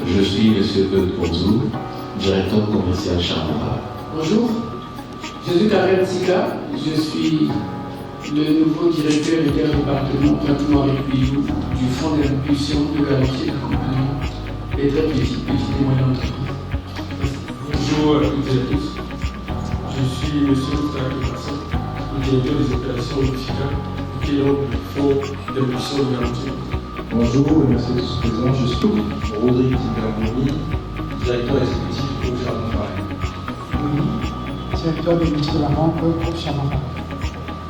Je suis M. Eudes Bonzou, directeur commercial Charles. Bonjour, je suis Karel Sika, je suis le nouveau directeur interdépartemental avec bijou du Fonds d'impulsion de garantie d'accompagnement des très petites et moyennes entreprises. Bonjour à toutes et à tous, je suis M. Moustapha Kepassa, le directeur des opérations du FICA, qui est donc le Fonds d'impulsion de garantie. Bonjour, merci de ce présent. Je suis Rodrigue Tibermoni, directeur exécutif au Jardin Paris. Directeur des métiers de la banque au Jardin Paris.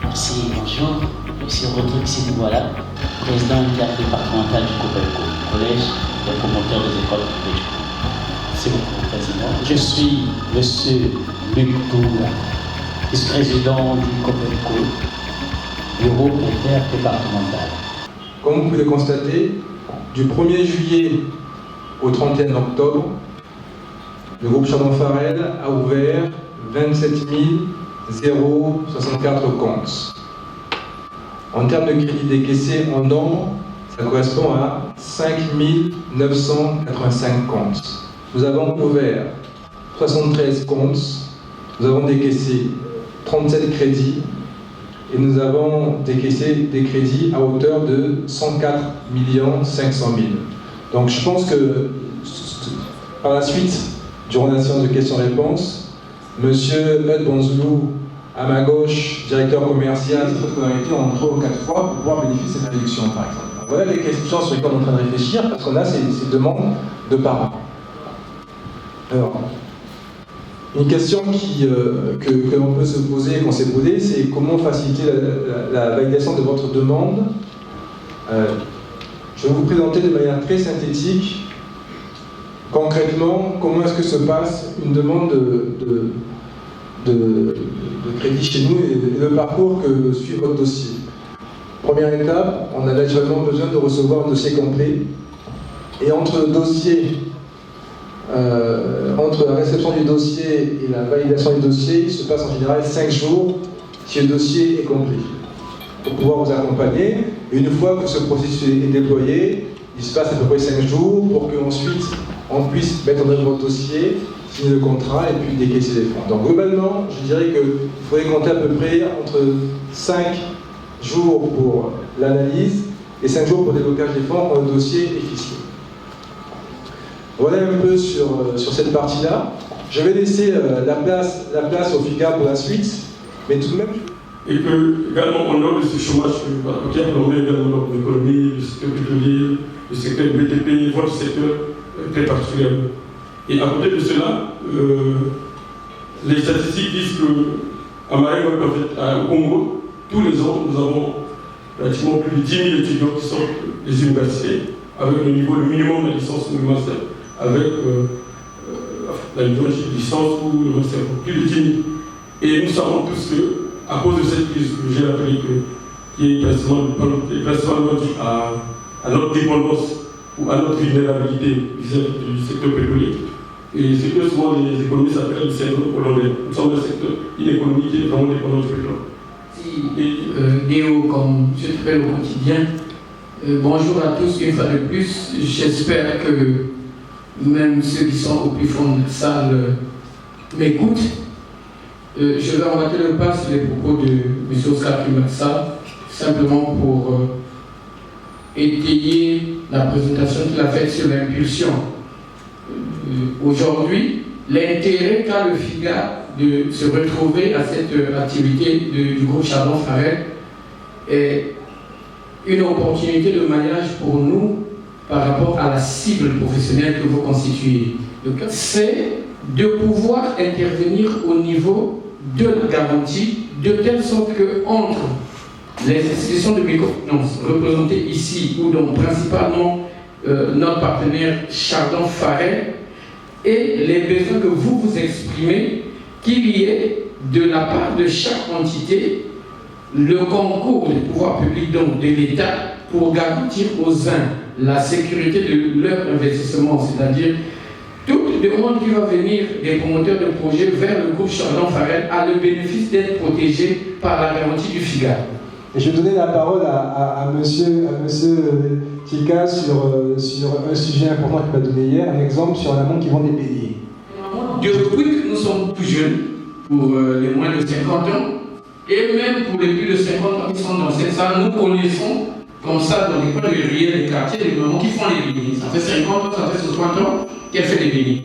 Merci, bonjour. Je suis Rodrigue Sidouala, président interdépartemental du COPELCO, Collège des promoteurs des écoles privées. Merci beaucoup, président. Je suis M. Luc Toula, vice-président du COPELCO, bureau interdépartemental. Comme vous pouvez le constater, du 1er juillet au 31 octobre, le groupe Chardon Farel a ouvert 27 064 comptes. En termes de crédit décaissé en nombre, ça correspond à 5 985 comptes. Nous avons ouvert 73 comptes, nous avons décaissé 37 crédits et nous avons décaissé des crédits à hauteur de 104 500 000. Donc je pense que par la suite, durant la séance de questions-réponses, Monsieur Eudes Bonzou, à ma gauche, directeur commercial, cette popularité en 3 ou 4 fois pour pouvoir bénéficier de cette réduction, par exemple. Donc, voilà les questions sur lesquelles on est en train de réfléchir, parce qu'on a ces demandes de parents. Alors, une question que l'on peut se poser, qu'on s'est posée, c'est comment faciliter la validation de votre demande. Je vais vous présenter de manière très synthétique, concrètement, comment est-ce que se passe une demande de crédit chez nous et le parcours que suit votre dossier. Première étape, on a naturellement besoin de recevoir un dossier complet. Et entre le dossier, entre la réception du dossier et la validation du dossier, il se passe en général 5 jours si le dossier est complet. Pour pouvoir vous accompagner, et une fois que ce processus est déployé, il se passe à peu près 5 jours pour qu'ensuite on puisse mettre en œuvre votre dossier, signer le contrat et puis décaisser les fonds. Donc globalement, je dirais qu'il faudrait compter à peu près entre 5 jours pour l'analyse et 5 jours pour le déblocage des fonds quand le dossier est ficelé. Voilà un peu sur cette partie-là. Je vais laisser la place au FICA pour la suite, mais tout de même... Et que, également, en dehors de ce chômage qui a plombé également l'économie, le secteur pétrolier, le secteur BTP, votre secteur très particulièrement. Et à côté de cela, les statistiques disent qu'à Marie-Noël, au Congo, tous les ans, nous avons pratiquement plus de 10 000 étudiants qui sortent des universités avec le niveau, le minimum de licence ou le master, avec la licence ou le master, plus de 10 000. Et nous savons tous que, à cause de cette crise que j'ai appelée, qui est principalement due à notre dépendance ou à notre vulnérabilité vis-à-vis du secteur pétrolier, et ce que souvent les économistes appellent le syndrome hollandais. Nous sommes un secteur, une économie qui est vraiment dépendante du pétrole. Si Néo, comme je te fais au quotidien, bonjour à tous une fois de plus. J'espère que même ceux qui sont au plus fond de la salle m'écoutent. Je vais emboîter le pas sur les propos de M. Oscar Kimassa, simplement pour étayer la présentation qu'il a faite sur l'impulsion. Aujourd'hui, l'intérêt qu'a le FIGA de se retrouver à cette activité du groupe Chardon Farel est une opportunité de maillage pour nous par rapport à la cible professionnelle que vous constituez. C'est de pouvoir intervenir au niveau de la garantie, de telle sorte que entre les institutions de microfinance représentées ici, ou donc principalement notre partenaire Chardon Farel, et les besoins que vous exprimez, qu'il y ait de la part de chaque entité le concours des pouvoirs publics, donc de l'État, pour garantir aux uns la sécurité de leur investissement, c'est-à-dire toute demande qui va venir des promoteurs de projets vers le groupe Chardon Farel a le bénéfice d'être protégé par la garantie du FIGA. Et je vais donner la parole à monsieur Tika sur un sujet important qu'il m'a donné hier, un exemple sur un amont qui vend des beignets. Depuis que nous sommes plus jeunes, pour les moins de 50 ans, et même pour les plus de 50 ans qui sont dans cette salle, nous connaissons comme ça dans les coins de riels des quartiers, des mamans qui font les beignets. Ça fait 50 ans, ça fait 60 ans qu'elle fait des beignets.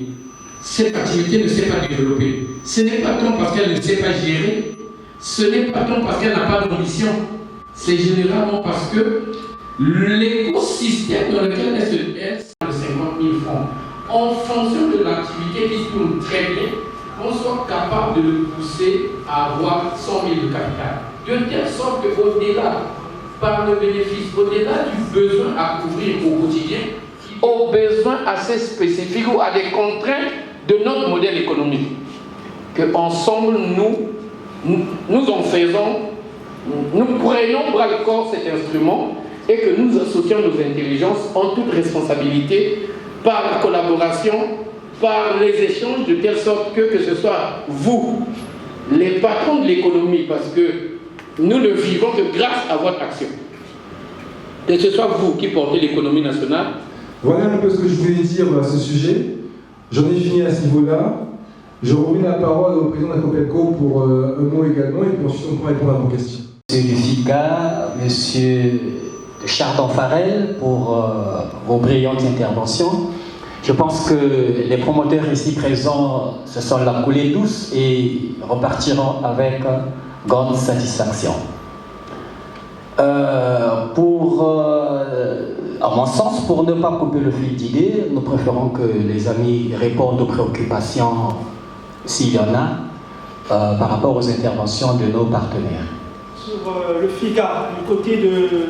Cette activité ne s'est pas développée. Ce n'est pas tant parce qu'elle ne sait pas gérer, ce n'est pas tant parce qu'elle n'a pas d'ambition, c'est généralement parce que l'écosystème dans lequel elle se laisse de 50 000 francs, en fonction de l'activité qui tourne très bien, on soit capable de le pousser à avoir 100 000 de capital. De telle sorte qu'au-delà, par le bénéfice, au-delà du besoin à couvrir au quotidien, aux besoins assez spécifiques ou à des contraintes de notre modèle économique, qu'ensemble nous en faisons, nous prenons bras le corps cet instrument et que nous associons nos intelligences en toute responsabilité par la collaboration, par les échanges, de telle sorte que ce soit vous, les patrons de l'économie, parce que nous ne vivons que grâce à votre action, que ce soit vous qui portez l'économie nationale. Voilà un peu ce que je voulais dire à ce sujet. J'en ai fini à ce niveau-là. Je remets la parole au président de la Copelco pour un mot également, et puis ensuite on pourra répondre à vos questions. Monsieur Lufiga, Monsieur Chardon-Farel pour vos brillantes interventions. Je pense que les promoteurs ici présents se sont la coulée douce et repartiront avec grande satisfaction. À mon sens, pour ne pas couper le fil d'idées, nous préférons que les amis répondent aux préoccupations, s'il y en a, par rapport aux interventions de nos partenaires. Sur le FIGA, du côté de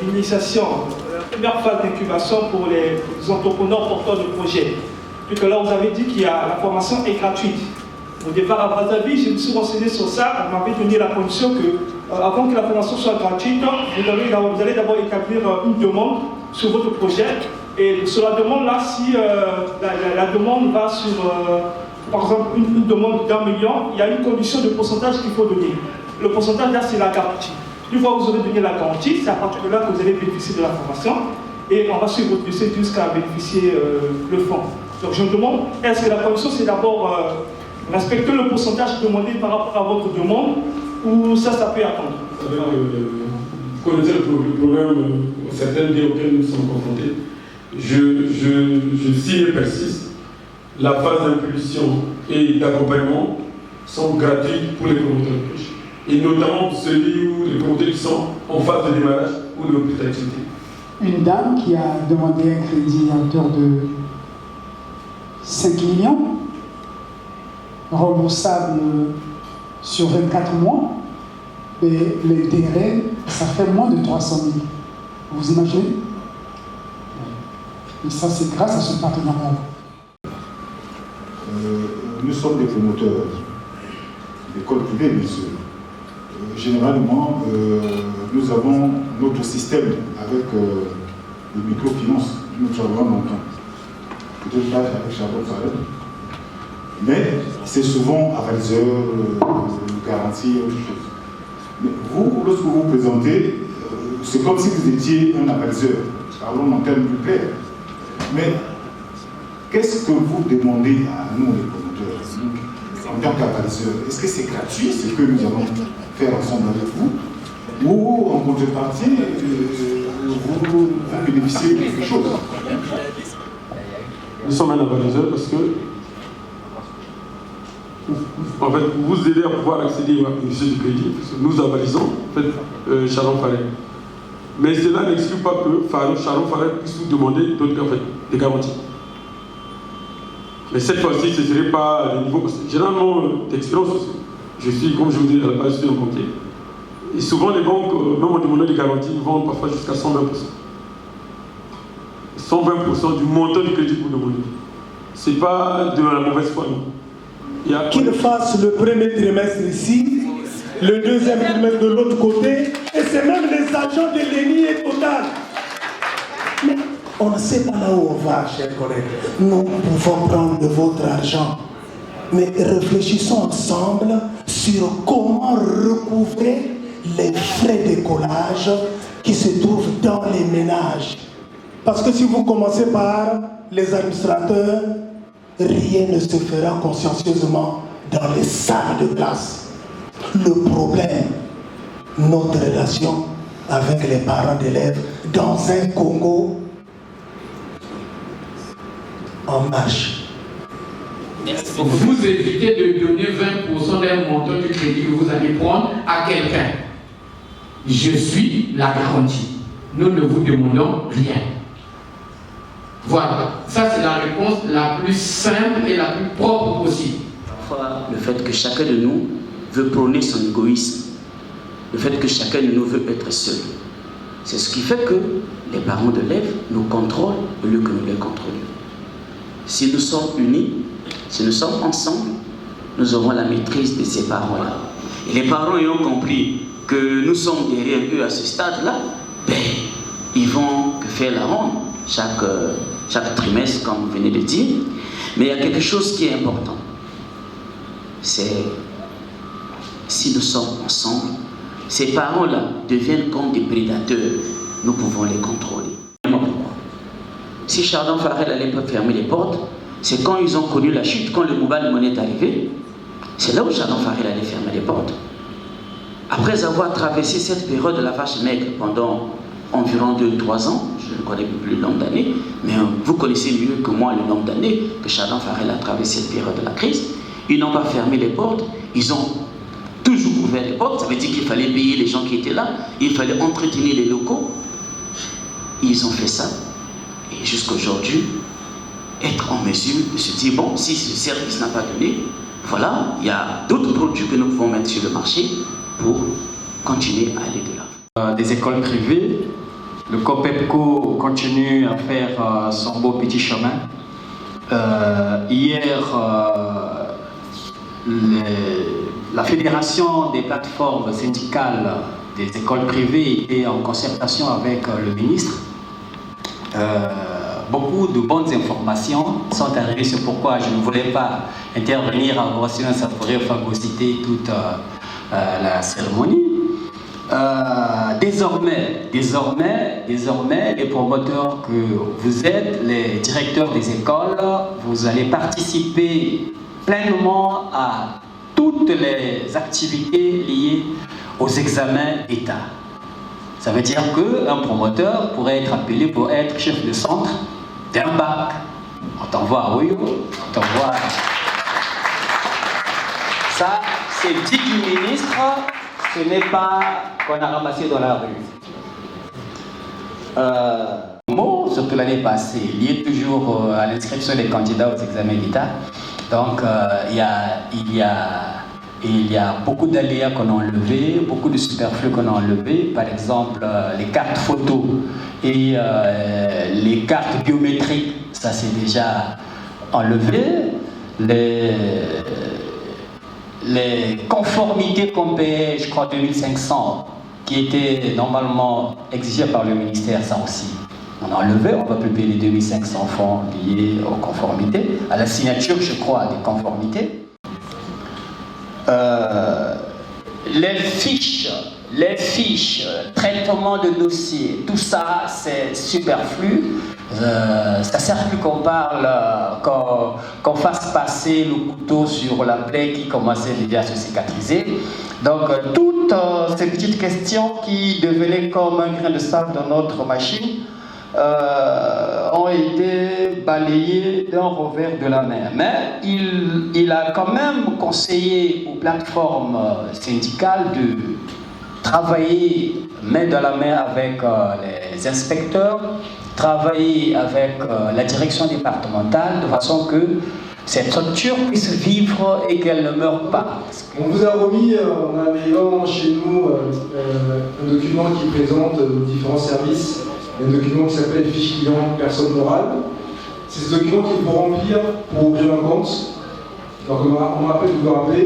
l'initiation, la première phase d'incubation pour les entrepreneurs porteurs de projets. Tout à l'heure, vous avez dit que la formation est gratuite. Au départ, à Brazzaville, je me suis renseigné sur ça. On m'avait donné la condition que, avant que la formation soit gratuite, vous allez d'abord établir une demande sur votre projet. Et sur la demande-là, si la demande va sur, par exemple, une demande d'1 million, il y a une condition de pourcentage qu'il faut donner. Le pourcentage, là, c'est la garantie. Une fois que vous aurez donné la garantie, c'est à partir de là que vous allez bénéficier de la formation. Et on va suivre votre dossier jusqu'à bénéficier le fonds. Donc je me demande, est-ce que la condition, c'est d'abord respecter le pourcentage demandé par rapport à votre demande, ou ça peut attendre? Vous connaissez le problème, certains biens auxquels nous sommes confrontés. Je signe et persiste, la phase d'impulsion et d'accompagnement sont gratuites pour les promoteurs de projet. Et notamment celui où les promoteurs qui sont en phase de démarrage ou de petite activité. Une dame qui a demandé un crédit à hauteur de 5 millions, remboursable sur 24 mois, et l'intérêt, ça fait moins de 300 000. Vous imaginez? Et ça, c'est grâce à ce partenariat. Nous sommes des promoteurs d'écoles privées, bien sûr. Généralement, nous avons notre système avec le microfinance. Nous travaillons longtemps. Peut-être pas avec Chardon-Farel. Mais c'est souvent avaliseur, garantie, autre chose. Mais vous, lorsque vous vous présentez, c'est comme si vous étiez un avaliseur. Parlons en termes plus clairs. Mais qu'est-ce que vous demandez à nous, les promoteurs, en tant qu'avaliseurs? Est-ce que c'est gratuit ce que nous allons faire ensemble avec vous? Ou en contrepartie, vous bénéficiez de quelque chose? Nous sommes un avaliseur parce que en fait, vous aider à pouvoir accéder à bénéficier du crédit, parce que nous avalisons en fait, Chardon-Farel. Mais cela n'exclut pas que Chardon-Farel puisse vous demander des garanties. Mais cette fois-ci, ce ne serait pas le niveau. Généralement, d'expérience, je suis, comme je vous dis, à la base, je suis un banquier. Et souvent, les banques, même en demandant des garanties, ils vont parfois jusqu'à 120%. 120% du montant du crédit que vous demandez. Ce n'est pas de la mauvaise foi, non. Qu'ils fassent le premier trimestre ici, le deuxième trimestre de l'autre côté, et c'est même les agents de l'ENI et Total. Mais on ne sait pas là où on va, chers collègues. Nous pouvons prendre de votre argent, mais réfléchissons ensemble sur comment recouvrer les frais d'écolage qui se trouvent dans les ménages. Parce que si vous commencez par les administrateurs, rien ne se fera consciencieusement dans les salles de classe. Le problème, notre relation avec les parents d'élèves dans un Congo en marche. Vous évitez de donner 20% d'un montant du crédit que vous allez prendre à quelqu'un. Je suis la garantie. Nous ne vous demandons rien. Voilà. Ça, c'est la réponse la plus simple et la plus propre possible. Parfois, le fait que chacun de nous veut prôner son égoïsme, le fait que chacun de nous veut être seul, c'est ce qui fait que les parents d'élèves nous contrôlent au lieu que nous les contrôlions. Si nous sommes unis, si nous sommes ensemble, nous aurons la maîtrise de ces parents-là. Et les parents ayant compris que nous sommes derrière eux à ce stade-là, ben, ils vont que faire la ronde chaque trimestre, comme vous venez de dire. Mais il y a quelque chose qui est important. C'est si nous sommes ensemble, ces parents-là deviennent comme des prédateurs. Nous pouvons les contrôler. Pourquoi? Si Chardon Farel allait pas fermer les portes, c'est quand ils ont connu la chute, quand le mobile money est arrivé, c'est là où Chardon Farel allait fermer les portes. Après avoir traversé cette période de la vache maigre pendant environ 2-3 ans, je ne connais plus le nombre d'années, mais vous connaissez mieux que moi le nombre d'années que Chardon Farel a traversé cette période de la crise, ils n'ont pas fermé les portes, ils ont toujours ouvert les portes, ça veut dire qu'il fallait payer les gens qui étaient là, il fallait entretenir les locaux. Ils ont fait ça. Et jusqu'aujourd'hui, être en mesure de se dire, bon, si ce service n'a pas donné, voilà, il y a d'autres produits que nous pouvons mettre sur le marché pour continuer à aller de là. Des écoles privées, le COPEPCO continue à faire son beau petit chemin. Hier, la Fédération des plateformes syndicales des écoles privées était en concertation avec le ministre. Beaucoup de bonnes informations sont arrivées, c'est pourquoi je ne voulais pas intervenir en voici, ça pourrait phagocyter toute la cérémonie. Désormais, les promoteurs que vous êtes, les directeurs des écoles, vous allez participer pleinement à toutes les activités liées aux examens d'État. Ça veut dire qu'un promoteur pourrait être appelé pour être chef de centre d'un bac. On t'envoie à Oyo, on t'envoie... Ça, c'est dit du ministre, ce n'est pas qu'on a ramassé dans la rue. Surtout l'année passée, lié toujours à l'inscription des candidats aux examens d'État. Donc, il y a beaucoup d'aléas qu'on a enlevés, beaucoup de superflus qu'on a enlevés. Par exemple, les cartes photos et les cartes biométriques, ça c'est déjà enlevé. Les conformités qu'on payait, je crois 2500, qui étaient normalement exigées par le ministère, ça aussi. On a enlevé, on ne va plus payer les 2500 francs liés aux conformités, à la signature, je crois, des conformités. Les fiches, traitement de dossiers, tout ça, c'est superflu. Ça sert plus qu'on parle, qu'on fasse passer le couteau sur la plaie qui commençait déjà à se cicatriser. Donc, toutes ces petites questions qui devenaient comme un grain de sable dans notre machine ont été balayées d'un revers de la main. Mais il a quand même conseillé aux plateformes syndicales de travailler main dans la main avec les inspecteurs, travailler avec la direction départementale de façon que cette structure puisse vivre et qu'elle ne meure pas. On vous a remis en arrivant chez nous un document qui présente nos différents services, un document qui s'appelle Fiche client personne morale. C'est ce document qu'il faut remplir pour ouvrir un compte. Donc on me rappelle de vous rappeler.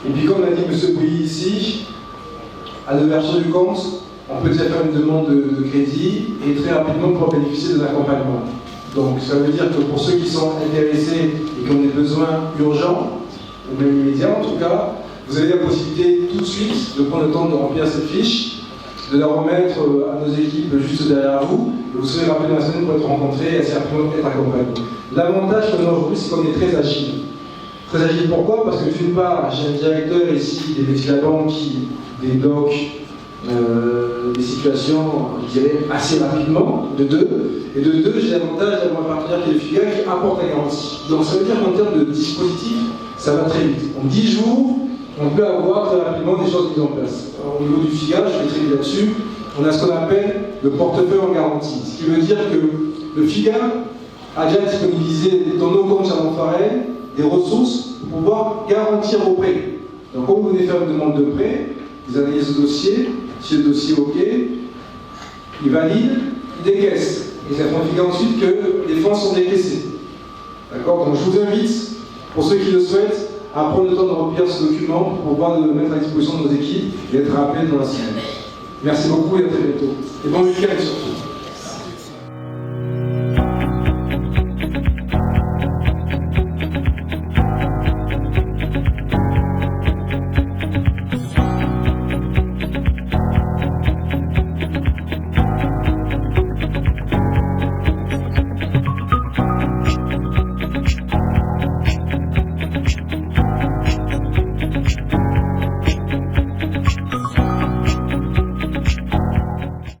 Et puis comme l'a dit M. Bouilly ici, à l'ouverture du compte, on peut déjà faire une demande de crédit et très rapidement pouvoir bénéficier de l'accompagnement. Donc ça veut dire que pour ceux qui sont intéressés et qui ont des besoins urgents, ou même immédiats en tout cas, vous avez la possibilité tout de suite de prendre le temps de remplir cette fiche de la remettre à nos équipes juste derrière vous. Et vous serez rappelé dans la semaine pour être rencontrés et assez rapidement être accompagnés. L'avantage qu'on a aujourd'hui, c'est qu'on est très agile. Très agile pourquoi? Parce que d'une part, j'ai un directeur ici des métiers de la banque qui débloque des situations, je dirais, assez rapidement, de deux. Et de deux, j'ai l'avantage d'avoir un partenaire qui est le FIGA qui apporte la garantie. Donc ça veut dire qu'en termes de dispositif, ça va très vite. En 10 jours, on peut avoir très rapidement des choses mises en place. Alors, au niveau du FIGA, je vais très vite là-dessus, on a ce qu'on appelle le portefeuille en garantie. Ce qui veut dire que le FIGA a déjà disponibilisé dans nos comptes Chardon Farel des ressources pour pouvoir garantir vos prêts. Donc quand vous venez faire une demande de prêt, vous analysez ce dossier, si le dossier est OK, il valide, il décaisse. Et ça signifie ensuite que les fonds sont décaissés. D'accord? Donc je vous invite, pour ceux qui le souhaitent, à prendre le temps de remplir ce document pour pouvoir le mettre à disposition de nos équipes et être rappelé dans la semaine. Merci beaucoup et à très bientôt. Et bon week-end surtout.